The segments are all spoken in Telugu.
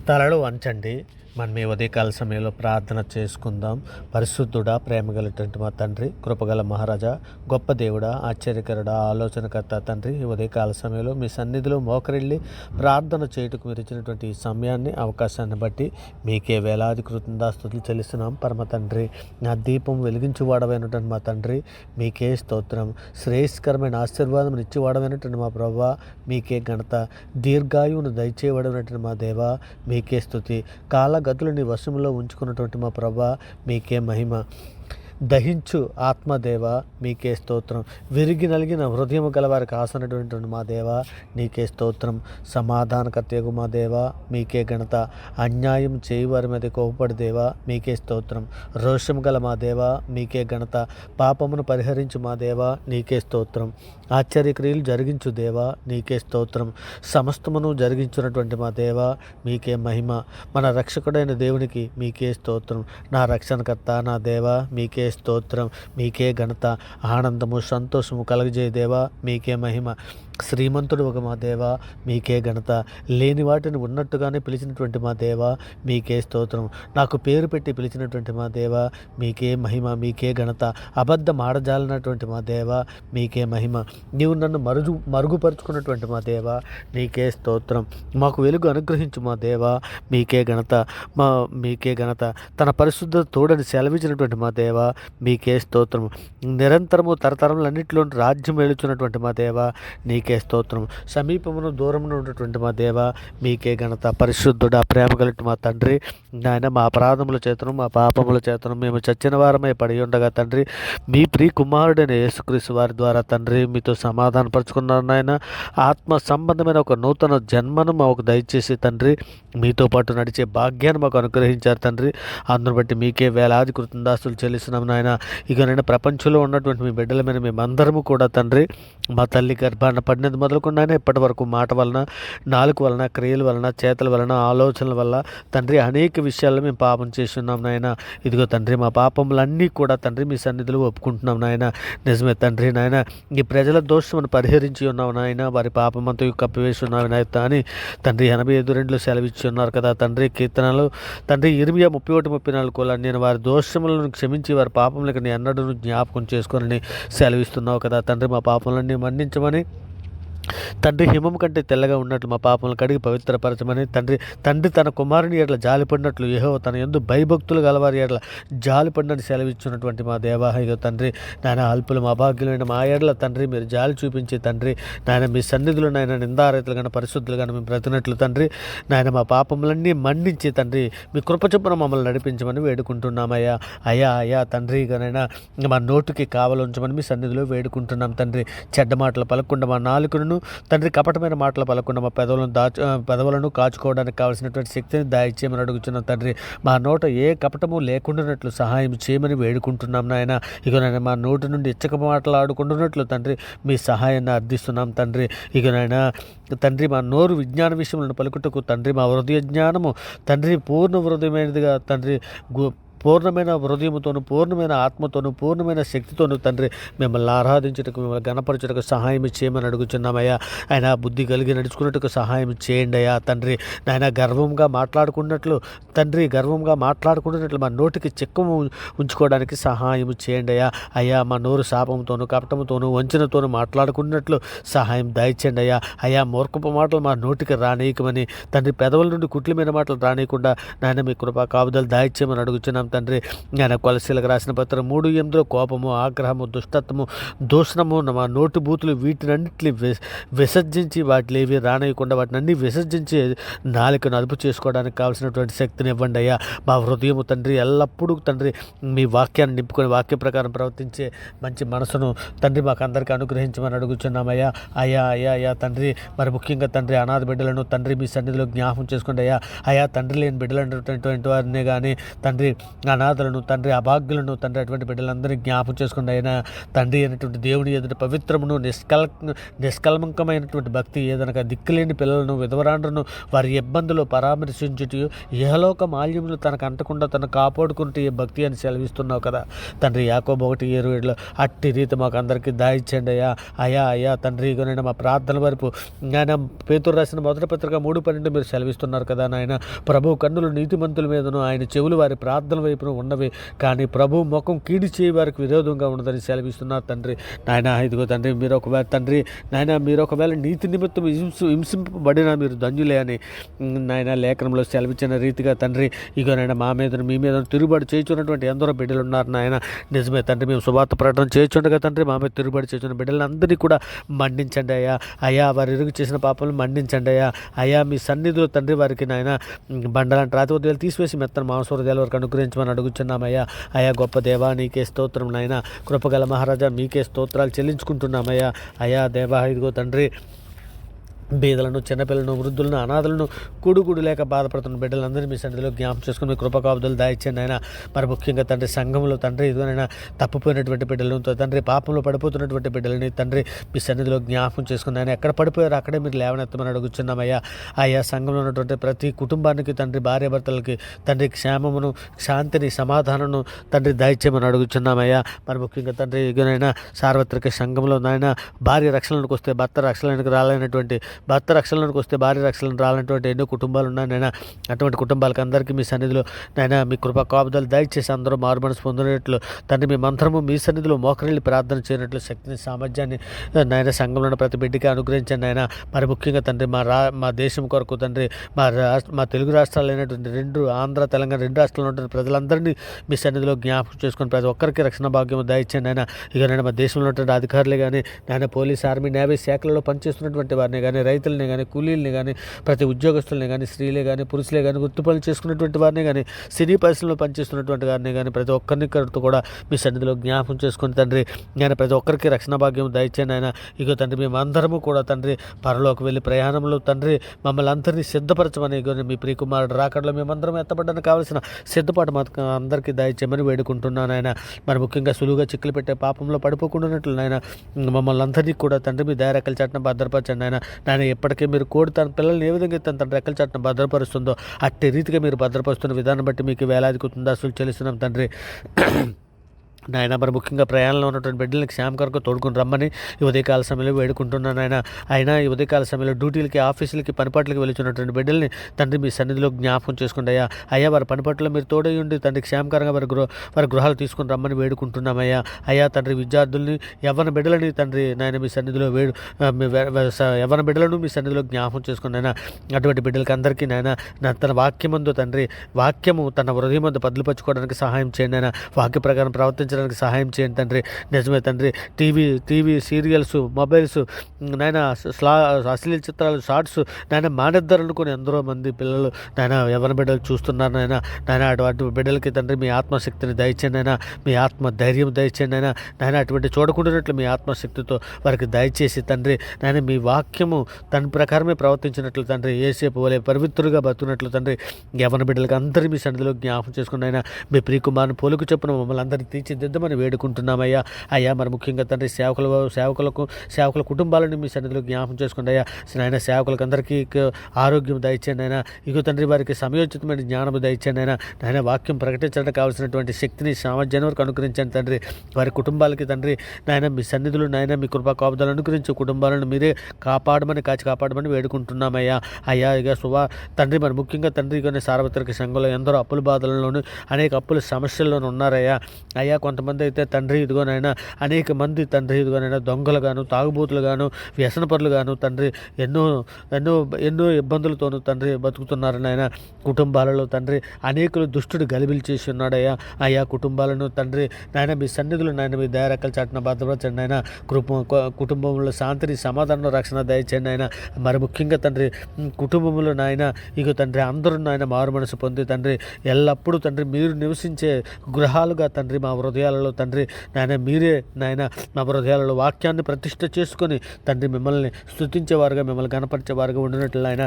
తలలు వంచండి. మనం ఈ ఉదయకాల సమయంలో ప్రార్థన చేసుకుందాం. పరిశుద్ధుడా, ప్రేమ కలిగినటువంటి మా తండ్రి, కృపగల మహారాజా, గొప్ప దేవుడా, ఆశ్చర్యకరుడా, ఆలోచనకర్త తండ్రి, ఈ ఉదయకాల సమయంలో మీ సన్నిధిలో మోకరిల్లి ప్రార్థన చేయుటకు మీరు ఇచ్చినటువంటి ఈ సమయాన్ని, అవకాశాన్ని బట్టి మీకే వేలాది కృతజ్ఞతాస్తుతులు చెల్లిస్తున్నాం. పరమ తండ్రి, నా దీపం వెలిగించువాడమైనటువంటి మా తండ్రి, మీకే స్తోత్రం. శ్రేయస్కరమైన ఆశీర్వాదం ఇచ్చివాడమైనటువంటి మా ప్రభువా, మీకే ఘనత. దీర్ఘాయువును దయచేయబడినటువంటి మా దేవా, మీకే స్తుతి. కాలగతులని వశంలో ఉంచుకున్నటువంటి మా ప్రభా, మీకే మహిమ. దహించు ఆత్మదేవ, మీకే స్తోత్రం. విరిగి నలిగిన హృదయం గలవారికి ఆసనటువంటి మా దేవ, నీకే స్తోత్రం. సమాధానకర్తయగు మా దేవ, మీకే ఘనత. అన్యాయం చేయవారి మీద కోపపడి దేవ, మీకే స్తోత్రం. రోషం గల మా దేవ, మీకే ఘనత. పాపమును పరిహరించు మా దేవ, నీకే స్తోత్రం. ఆశ్చర్యక్రియలు జరిగించు దేవ, నీకే స్తోత్రం. సమస్తమును జరిగించున్నటువంటి మా దేవ, మీకే మహిమ. మన రక్షకుడైన దేవునికి మీకే స్తోత్రం. నా రక్షణకర్త నా దేవ, మీకే స్తోత్రం. మీకే ఘనత. ఆనందము సంతోషము కలగజేయ దేవా, మీకే మహిమ. శ్రీమంతుడు ఒక మా దేవ, మీకే ఘనత. లేని వాటిని ఉన్నట్టుగానే పిలిచినటువంటి మా దేవ, మీకే స్తోత్రం. నాకు పేరు పెట్టి పిలిచినటువంటి మా దేవ, మీకే మహిమ, మీకే ఘనత. అబద్ధం ఆడజాలినటువంటి మా దేవ, మీకే మహిమ. నీవు నన్ను మరుగుపరుచుకున్నటువంటి మా దేవ, నీకే స్తోత్రం. మాకు వెలుగు అనుగ్రహించు మా దేవ, మీకే ఘనత. మీకే ఘనత. తన పరిశుద్ధ తోడని సెలవిచ్చినటువంటి మా దేవ, మీకే స్తోత్రం. నిరంతరము తరతరములన్నింటిలో రాజ్యం ఏలుచున్నటువంటి మా దేవ, నీకే స్తోత్రం. సమీపమును దూరమును ఉన్నటువంటి మా దేవ, మీకే ఘనత. పరిశుద్ధుడా, ప్రేమ కలిగిన మా తండ్రి, నాయన మా అపరాధముల చేతను మా పాపముల చేతను మేము చచ్చిన వారమై పడి ఉండగా తండ్రి, మీ ప్రియ కుమారుడైన యేసుక్రీస్తు వారి ద్వారా తండ్రి మీతో సమాధానపరుచుకున్నారు నాయన. ఆత్మ సంబంధమైన ఒక నూతన జన్మను మాకు దయచేసి తండ్రి, మీతో పాటు నడిచే భాగ్యాన్ని మాకు అనుగ్రహించారు తండ్రి. అందును బట్టి మీకే వేలాది కృతజ్ఞతాస్తుతులు చెల్లిస్తున్నాం నాయన. ఇక నేను ప్రపంచంలో ఉన్నటువంటి మీ బిడ్డల మీద మేమందరము కూడా తండ్రి, మా తల్లి గర్భాన్ని పడినది మొదలుకుండా ఇప్పటి వరకు మాట వలన, నాలుగు వలన, క్రియల వలన, చేతల వలన, ఆలోచనల వల్ల తండ్రి అనేక విషయాల్లో మేము పాపం చేస్తున్నాం నాయన. ఇదిగో తండ్రి, మా పాపములన్నీ కూడా తండ్రి మీ సన్నిధిలో ఒప్పుకుంటున్నాం నాయన. నిజమే తండ్రి నాయన, ఈ ప్రజల దోషమును పరిహరించి ఉన్నావు నాయన. వారి పాపమంతా కప్పివేసి ఉన్నావు నాయన అని తండ్రి 85:2 సెలవిచ్చి ఉన్నారు కదా తండ్రి. కీర్తనలు తండ్రి 21:31-34 నేను వారి దోషములను క్షమించి వారి పాపములకు నీ ఎన్నడూ జ్ఞాపకం చేసుకొని సెలవిస్తున్నావు కదా తండ్రి. మా పాపములన్నీ మన్నించమని తండ్రి, హిమం కంటే తెల్లగా ఉన్నట్లు మా పాపములను కడిగి పవిత్రపరచమని తండ్రి తన కుమారుని ఎట్ల జాలిపడినట్లు యెహోవా తన యందు భయభక్తులు గలవారి ఎట్ల జాలిపడినని సెలవిచ్చినటువంటి మా దేవా, ఇగో తండ్రి నాయన, అల్పులు మా భాగ్యులైన మా ఎడల తండ్రి మీరు జాలి చూపించి తండ్రి నాయన, మీ సన్నిధులు నాయన నిందారైతులు కానీ పరిశుద్ధులు కానీ మేము బ్రతినట్లు తండ్రి నాయన, మా పాపములన్నీ మన్నించి తండ్రి మీ కృప చొప్పున మమ్మల్ని నడిపించమని వేడుకుంటున్నామయ్యా. అయ్యా తండ్రి, ఇకనైనా మా నోటుకి కావలుంచమని మీ సన్నిధిలో వేడుకుంటున్నాం తండ్రి. చెడ్డ మాటలు పలకుండా మా నాలుకను తండ్రి, కపటమైన మాటలు పలకుండా మా పెదవులను కాచుకోవడానికి కావాల్సినటువంటి శక్తిని దయచేయమని అడుగుతున్నాం తండ్రి. మా నోట ఏ కపటము లేకుండానట్లు సహాయం చేయమని వేడుకుంటున్నాం నాయన. ఇక నాయన, మా నోటి నుండి ఇచ్చక మాట్లాడుకుంటున్నట్లు తండ్రి మీ సహాయాన్ని అర్థిస్తున్నాం తండ్రి. ఇక నాయన తండ్రి, మా నోరు విజ్ఞాన విషయంలో పలుకుటకు తండ్రి, మా హృదయ జ్ఞానము తండ్రి పూర్ణ హృదయమైనదిగా తండ్రి, పూర్ణమైన హృదయముతోను, పూర్ణమైన ఆత్మతోను, పూర్ణమైన శక్తితోను తండ్రి మిమ్మల్ని ఆరాధించుటకు, మిమ్మల్ని గణపరచుటకు సహాయం చేయమని అడుగుచున్నామయ్యా. ఆయన బుద్ధి కలిగి నడుచుకున్నట్టుకు సహాయం చేయండి అయ్యా తండ్రి. నాయన గర్వంగా మాట్లాడుకున్నట్లు మా నోటికి చిక్కము ఉంచుకోవడానికి సహాయం చేయండి అయ్యా. మా నోరు శాపంతోను, కపటముతోను, వంచనతోను మాట్లాడుకున్నట్లు సహాయం దయచేయండి అయ్యా. మూర్ఖపు మాటలు మా నోటికి రానీయకమని తండ్రి, పెదవుల నుండి కుట్లమైన మాటలు రానియకుండా నాయన మీ కృపా కాపుదలు దయచేయమని అడుగుచున్నాం తండ్రి. ఆయన కొలసీలకు రాసిన పత్రం 3:8 కోపము, ఆగ్రహము, దుష్టత్వము, దూషణము, మా నోటి బూతులు వీటినన్నింటినీ విసర్జించి వాటిని ఏవి రానియకుండా వాటిని అన్ని విసర్జించి నాలుకను అదుపు చేసుకోవడానికి కావాల్సినటువంటి శక్తిని ఇవ్వండి అయ్యా. మా హృదయము తండ్రి ఎల్లప్పుడూ తండ్రి మీ వాక్యాన్ని నింపుకొని వాక్య ప్రకారం ప్రవర్తించే మంచి మనసును తండ్రి మాకు అందరికీ అనుగ్రహించమని అడుగుచున్నామయ్యా. అయ్యా తండ్రి, మరి ముఖ్యంగా తండ్రి అనాథ బిడ్డలను తండ్రి మీ సన్నిధిలో జ్ఞాపకం చేసుకోండి అయ్యా. తండ్రి లేని బిడ్డలు అనేటువంటి వారిని కానీ తండ్రి అనాథలను తండ్రి, అభాగ్యులను తండ్రి, అటువంటి బిడ్డలందరినీ జ్ఞాపం చేసుకుని అయినా తండ్రి అయినటువంటి దేవుని ఎదుట పవిత్రమును నిష్కల్మకమైనటువంటి భక్తి ఏదనగా దిక్కులేని పిల్లలను, విధవరాండ్రను వారి ఇబ్బందులు పరామర్శించుటూ ఇహలోక మాల్యములు తనకు అంటకుండా తను కాపాడుకుంటూ ఈ భక్తి అని సెలవిస్తున్నావు కదా తండ్రి. యాకోబు 1:27 అట్టి రీతి మాకు అందరికీ దాయిచ్చండి అయ్యా. అయ్యా తండ్రి, ఇగోనైనా మా ప్రార్థన వరకు ఆయన పేతురు రాసిన మొదటి పత్రిక 3:12 మీరు సెలవిస్తున్నారు కదా నాయన. ప్రభు కన్నులు నీతిమంతుల మీదను, ఆయన చెవులు వారి ప్రార్థన వైపును ఉన్నవి, కానీ ప్రభు ముఖం కీడి చేయి వారికి విరోధంగా ఉన్నదని సెలవిస్తున్నారు తండ్రి. నాయన ఇదిగో తండ్రి, మీరు ఒకవేళ తండ్రి నాయన మీరు ఒకవేళ నీతి నిమిత్తం హింసింపబడినా మీరు ధన్యులే అని నాయన లేఖనంలో సెలవిచ్చిన రీతిగా తండ్రి ఇగోనైనా మా మీద మీ మీద తిరుగుబాటు చేయుచున్నటువంటి ఎందరో బిడ్డలు ఉన్నారు నాయన. నిజమే తండ్రి, మేము సువార్త ప్రకటన చేయుచుండగా తండ్రి మా మీద తిరుగుబాటు చేస్తున్న బిడ్డలందరినీ కూడా మండించండి అయ్యా. వారి ఎరుగు చేసిన పాపలను మండించండి అయ్యా. మీ సన్నిధిలో తండ్రి వారికి నాయన బండలాంటి రాతి ఉదయాలు తీసివేసి మెత్తని మాంసహృదయాల వరకు అనుగ్రహించమని అడుగుచున్నామయ్యా. గొప్ప దేవా నీకే స్తోత్రం నాయన. కృపగల మహారాజా మీకే స్తోత్రాలు చెల్లించుకుంటున్నామయ్యా. దేవా ఇదిగో తండ్రి, బీదలను, చిన్నపిల్లలను, వృద్ధులను, అనాథలను, కూడు లేక బాధపడుతున్న బిడ్డలందరినీ మీ సన్నిధిలో జ్ఞాపం చేసుకుని మీ కృపకాపుదలు దాయిచ్చండి ఆయన. మరి ముఖ్యంగా తండ్రి సంఘంలో తండ్రి ఇదిగోనైనా తప్పిపోయినటువంటి బిడ్డలను తండ్రి, పాపంలో పడిపోతున్నటువంటి బిడ్డలని తండ్రి మీ సన్నిధిలో జ్ఞాపం చేసుకుని ఆయన ఎక్కడ పడిపోయారో అక్కడే మీరు లేవనెత్తమని అడుగుచున్నామయ్యా. సంఘంలో ఉన్నటువంటి ప్రతి కుటుంబానికి తండ్రి, భార్యాభర్తలకి తండ్రి క్షేమమును, శాంతిని, సమాధానము తండ్రి దాయిచ్చేయమని అడుగుచున్నామయ్యా. మరి ముఖ్యంగా తండ్రి ఇదిగోనైనా సార్వత్రిక సంఘంలో నాయన భార్య రక్షణకు వస్తే భర్త రక్షణకు రాలేనటువంటి, భర్త రక్షణలోకి వస్తే భార్య రక్షణకు రాలన్నటువంటి ఎన్నో కుటుంబాలు ఉన్నాయి నాయన. అటువంటి కుటుంబాలకు అందరికీ మీ సన్నిధిలో నాయన మీ కృపా కాపుదలు దయచేసి అందరూ మారుమనసు పొందినట్లు తండ్రి, మీ మంత్రము మీ సన్నిధిలో మోకరిల్లి ప్రార్థన చేయనట్లు శక్తిని, సామర్థ్యాన్ని నాయన సంఘంలో ఉన్న ప్రతి బిడ్డకి అనుగ్రహించండి నాయన. మరి ముఖ్యంగా తండ్రి మా దేశం కొరకు తండ్రి, మా తెలుగు రాష్ట్రాలు అయినటువంటి ఆంధ్ర, తెలంగాణ 2 రాష్ట్రాల్లో ఉన్న ప్రజలందరినీ మీ సన్నిధిలో జ్ఞాపకం చేసుకుని ప్రతి ఒక్కరికి రక్షణ భాగ్యం దయచేయండి నాయన. ఇక నేను మా దేశంలో ఉన్నటువంటి అధికారులే కానీ నాయన, పోలీస్, ఆర్మీ, నేవీ శాఖలలో పనిచేస్తున్నటువంటి వారిని కానీ, రైతులని కానీ, కూలీలని కానీ, ప్రతి ఉద్యోగస్తులని కానీ, స్త్రీలే కానీ, పురుషులే కానీ, వృత్తి పనులు చేసుకున్నటువంటి వారిని కానీ, సినీ పరిశ్రమలో పనిచేస్తున్నటువంటి వారిని కానీ, ప్రతి ఒక్కరిని కూడా మీ సన్నిధిలో జ్ఞాపకం చేసుకుని తండ్రి నేను ప్రతి ఒక్కరికి రక్షణ భాగ్యం దయచేయండి ఆయన. ఇగో తండ్రి, మేమందరము కూడా తండ్రి పరలోకి వెళ్ళి ప్రయాణంలో తండ్రి మమ్మల్ని అందరినీ సిద్ధపరచమని, ఇగో మీ ప్రియకుమారుడు రాకడలో మేమందరం ఎత్తబడ్డానికి కావాల్సిన సిద్ధపాటు మాకు అందరికీ దయచేయమని వేడుకుంటున్నాను ఆయన. మరి ముఖ్యంగా సులువుగా చిక్కులు పెట్టే పాపంలో పడిపోకుండా నాయన మమ్మల్ని అందరినీ కూడా తండ్రి మీ దయ రెక్కల చాటున భద్రపరచండి ఆయన. ఎప్పటికీ మీరు కోడి తన పిల్లల్ని ఏ విధంగా తన రెక్కల చాటున భద్రపరుస్తుందో అట్టి రీతిగా మీరు భద్రపరుస్తున్న విధానం బట్టి మీకు వేలాది కుందాసులు చెల్లిస్తున్నాం తండ్రి. నాయన మరి ముఖ్యంగా ప్రయాణంలో ఉన్నటువంటి బిడ్డలకి క్షేమ కొరకు తోడుకుని రమ్మని ఈ ఉదయకాల సమయంలో వేడుకుంటున్నాను ఆయన. ఈ ఉదయకాల సమయంలో డ్యూటీలకి, ఆఫీసులకి, పనిపాట్లకి వెళ్తున్నటువంటి బిడ్డల్ని తండ్రి మీ సన్నిధిలో జ్ఞాపకం చేసుకుంటే అయ్యా వారి పనిపాట్లో మీరు తోడై ఉండి తండ్రి క్షేమకరంగా వారి గృహాలు తీసుకుని రమ్మని వేడుకుంటున్నామయ్యా. తండ్రి విద్యార్థుల్ని, యవ్వన బిడ్డలని తండ్రి నాయన మీ సన్నిధిలో యవ్వన బిడ్డలను మీ సన్నిధిలో జ్ఞాపకం చేసుకున్నాయన. అటువంటి బిడ్డలకి అందరికీ నాయన తన వాక్యమందు తండ్రి, వాక్యము తన హృదయమందు పదిలిపరచుకోవడానికి సహాయం చేయండి ఆయన. వాక్య ప్రకారం ప్రవర్తించడానికి సహాయం చేయండి తండ్రి. నిజమే తండ్రి, టీవీ సీరియల్స్, మొబైల్స్ నాయన, అశ్లీల చిత్రాలు, షార్ట్స్ నాయన మానేద్దరనుకుని ఎందరో మంది పిల్లలు నాయన, యవ్వన బిడ్డలు చూస్తున్నారు నాయన. అటువంటి బిడ్డలకి తండ్రి మీ ఆత్మశక్తిని దయచేయండి అయినా, మీ ఆత్మ ధైర్యం దయచేయండి నాయన. అటువంటి చూడకుండానట్లు మీ ఆత్మశక్తితో వారికి దయచేసి తండ్రి నాయన మీ వాక్యము తన ప్రకారమే ప్రవర్తించినట్లు తండ్రి, ఏసేపు వలె పవిత్రులుగా బతుకున్నట్లు తండ్రి యవ్వన బిడ్డలకి అందరి మీ సన్నిధిలో జ్ఞాపకం చేసుకుని అయినా మీ ప్రియకుమారుని పోలుకు చెప్పున మమ్మల్ని అందరినీ తీర్చిదిద్దమని వేడుకుంటున్నామయ్యా. మరి ముఖ్యంగా తండ్రి సేవకుల కుటుంబాలను మీ సన్నిధిలో జ్ఞాపకం చేసుకోండి నాయన. సేవకులకు అందరికీ ఆరోగ్యం దయచేయండి అయినా. ఇగో తండ్రి వారికి సమయోచితమైన జ్ఞానము దయచేయండి నాయన. వాక్యం ప్రకటించడానికి కావాల్సినటువంటి శక్తిని, సామర్థ్యాన్ని వరకు అనుగ్రహించండి తండ్రి. వారి కుటుంబాలకి తండ్రి నాయన మీ సన్నిధులు నాయన మీ కృపా కాపుదలను అనుగ్రహించి కుటుంబాలను మీరే కాపాడమని వేడుకుంటున్నామయ్యా. ఇక తండ్రి మరి ముఖ్యంగా తండ్రి కొన్ని సార్వత్రిక సంఘంలో ఎందరో అప్పుల బాధలలోను, అనేక అప్పుల సమస్యల్లోనూ ఉన్నారయ్యా. కొంతమంది అయితే తండ్రి ఇదిగోనైనా అనేక మంది తండ్రి ఇదిగోనైనా దొంగలు గాను, తాగుబోతులు గాను, వ్యసనపరులు గాను తండ్రి ఎన్నో ఇబ్బందులతోనూ తండ్రి బతుకుతున్నారు నాయన. కుటుంబాలలో తండ్రి అనేకులు దుష్టుడు గలిబిలి చేసి ఉన్నాడయ్యా. కుటుంబాలను తండ్రి నాయన మీ సన్నిధులు నాయన మీ దయరెక్కల చాటున భద్రపరచండి నాయన. కుటుంబంలో శాంతిని, సమాధానం, రక్షణ దయచేయండి నాయన. మరి ముఖ్యంగా తండ్రి కుటుంబంలో నాయన ఇక తండ్రి అందరూ నాయన మారు మనసు పొంది తండ్రి ఎల్లప్పుడూ తండ్రి మీరు నివసించే గృహాలుగా తండ్రి మా హృదయాలు హృదయాలలో తండ్రి నాయన మీరే నాయన మా హృదయాలలో వాక్యాన్ని ప్రతిష్ఠ చేసుకొని తండ్రి మిమ్మల్ని స్తుతించేవారుగా మిమ్మల్ని కనపరిచేవారుగా ఉండినట్లు ఆయన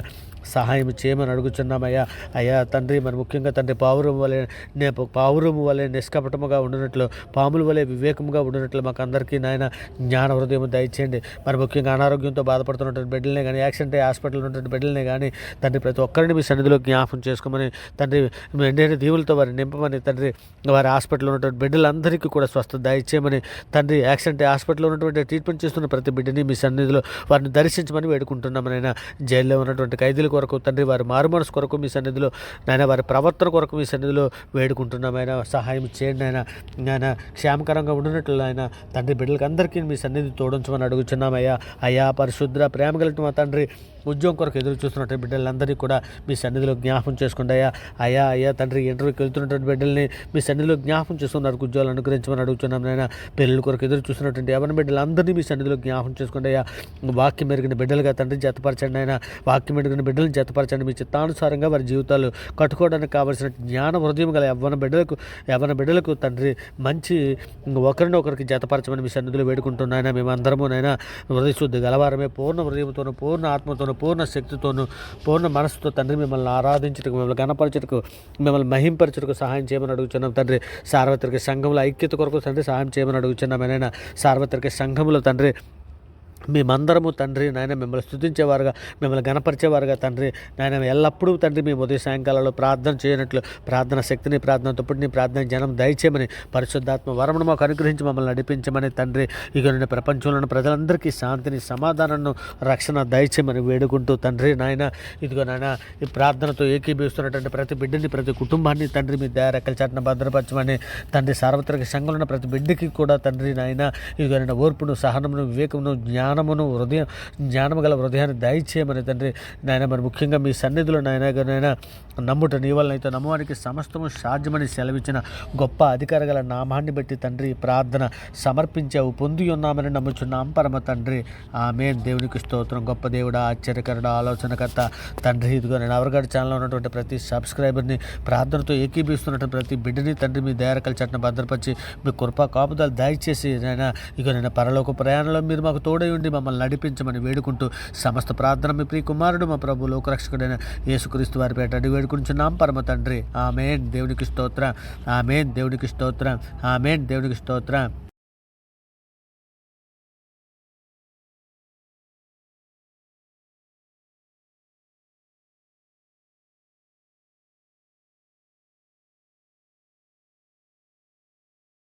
సహాయం చేయమని అడుగుచున్నామయ్యా. అయ్యా తండ్రి మరి ముఖ్యంగా తండ్రి పావురము వలె నిష్కపటముగా ఉండినట్లు, పాముల వలె వివేకముగా ఉండినట్లు మాకు అందరికీ నాయన జ్ఞాన హృదయం దయచేయండి. మరి ముఖ్యంగా అనారోగ్యంతో బాధపడుతున్నటువంటి బిడ్డలనే కానీ, యాక్సిడెంట్ అయ్యి హాస్పిటల్ ఉన్నటువంటి బిడ్డలనే కానీ తండ్రి ప్రతి ఒక్కరిని మీ సన్నిధిలో జ్ఞాపకం చేసుకోమని తండ్రి ఎండైన దీవులతో వారిని నింపమని తండ్రి, వారి హాస్పిటల్లో ఉన్నటువంటి బిడ్డలందరికీ కూడా స్వస్థత దయచేయమని తండ్రి, యాక్సిడెంట్ హాస్పిటల్లో ఉన్నటువంటి ట్రీట్మెంట్ చేస్తున్న ప్రతి బిడ్డని మీ సన్నిధిలో వారిని దర్శించమని వేడుకుంటున్నామనైనా. జైల్లో ఉన్నటువంటి ఖైదీల కొరకు తండ్రి, వారి మారుమనసు కొరకు మీ సన్నిధిలో నాయన, వారి ప్రవర్తన కొరకు మీ సన్నిధిలో వేడుకుంటున్నామైనా. సహాయం చేయండి ఆయన క్షేమకరంగా ఉండినట్లు ఆయన తండ్రి బిడ్డలకి అందరికీ మీ సన్నిధి తోడించమని అడుగుచున్నామయ్యా. అయ్యా పరిశుద్ధ ప్రేమ కలిగిన మా తండ్రి, ఉద్యోగం కొరకు ఎదురు చూస్తున్నటువంటి బిడ్డలందరినీ కూడా మీ సన్నిధిలో జ్ఞాపకం చేసుకోండి అయ్యా తండ్రి, ఇంటర్వ్యూకి వెళ్తున్నటువంటి బిడ్డల్ని మీ సన్నిధిలో జ్ఞాపకం చేసుకున్నారు, ఉద్యోగాలు అనుగ్రహించమని అడుగుతున్నాం నాయన. పెళ్ళిళ్ళ కొరకు ఎదురు చూస్తున్నటువంటి ఎవరి బిడ్డలందరినీ మీ సన్నిధిలో జ్ఞాపకం చేసుకోండి అయ్యా. వాక్యం మెరిగిన బిడ్డలుగా తండ్రి జతపరచండి ఆయన, వాక్యం మెరిగిన బిడ్డలను జతపరచండి. మీ చిత్తానుసారంగా వారి జీవితాలు కట్టుకోవడానికి కావాల్సిన జ్ఞాన హృదయం గల యవ్వన బిడ్డలకు తండ్రి మంచి ఒకరినొకరికి జతపరచమని మీ సన్నిధిలో వేడుకుంటున్నాయన. మేమందరము నైనా హృదయ శుద్ధి గలవారమే, పూర్ణ హృదయంతోనూ, పూర్ణ ఆత్మతోనూ, పూర్ణ శక్తితోనూ, పూర్ణ మనసుతో తండ్రి మిమ్మల్ని ఆరాధించటకు, మిమ్మల్ని గణపరచటకు, మిమ్మల్ని మహింపరచటకు సహాయం చేయమని అడుగుతున్నాం తండ్రి. సార్వత్రిక సంఘంలో ఐక్యత కొరకు తండ్రి సహాయం చేయమని అడుగుతున్నాం నాయన. సార్వత్రిక సంఘంలో తండ్రి మేమందరము తండ్రి నాయన మిమ్మల్ని స్తుతించేవారుగా, మిమ్మల్ని గణపరిచేవారుగా తండ్రి నాయన ఎల్లప్పుడూ తండ్రి మేము ఉదయ సాయంకాలంలో ప్రార్థన చేయనట్లు ప్రార్థన శక్తిని, ప్రార్థన తప్పుడిని, ప్రార్థన జనం దయచేయమని, పరిశుద్ధాత్మ వరమును మాకు అనుగ్రహించి మమ్మల్ని నడిపించమని తండ్రి. ఇక నేను ప్రపంచంలోని ప్రజలందరికీ శాంతిని, సమాధానాన్ని, రక్షణ దయచేయమని వేడుకుంటూ తండ్రి నాయన ఇదిగో నాయన ఈ ప్రార్థనతో ఏకీభవిస్తున్నటువంటి ప్రతి బిడ్డని, ప్రతి కుటుంబాన్ని తండ్రి మీ దయారెక్కల చాటున భద్రపరచమని తండ్రి. సార్వత్రిక సంఘంలో ఉన్న ప్రతి బిడ్డకి కూడా తండ్రి నాయన ఇదిగో నేను ఓర్పును, సహనమును, వివేకమును, జ్ఞానము గల హృదయాన్ని దయచేయమని తండ్రి నాయన. మరి ముఖ్యంగా మీ సన్నిధిలో నాయన నమ్ముట నీ వలన అయితే నమ్మవానికి సమస్తము సాధ్యమని సెలవిచ్చిన గొప్ప అధికార గల నామాన్ని బట్టి తండ్రి ప్రార్థన సమర్పించావు, పొంది ఉన్నామని నమ్ముచున్నాం పరమ తండ్రి. ఆమేన్. దేవునికి స్తోత్రం. గొప్ప దేవుడా, ఆశ్చర్యకరుడా, ఆలోచనకర్త తండ్రి, ఇదిగో నేను అవరగడ ఛానల్లో ఉన్నటువంటి ప్రతి సబ్స్క్రైబర్ని, ప్రార్థనతో ఏకీభిస్తున్నటువంటి ప్రతి బిడ్డని తండ్రి మీ దయారకల చట్టం భద్రపరిచి మీ కృపా కాపుదలు దయచేసి నాయన ఇక నేను పరలోక ప్రయాణంలో మీరు మాకు తోడై ఉండి మమ్మల్ని నడిపించమని వేడుకుంటూ సమస్త ప్రార్థన మీ ప్రియ కుమారుడు మా ప్రభు లోకరక్షకుడైన యేసుక్రీస్తు వారి పేట అడిగి వేడుకుంటున్నాం పరమ తండ్రి. ఆమేన్. దేవునికి స్తోత్రం. ఆమేన్. దేవునికి స్తోత్రం. ఆమేన్. దేవునికి స్తోత్రం.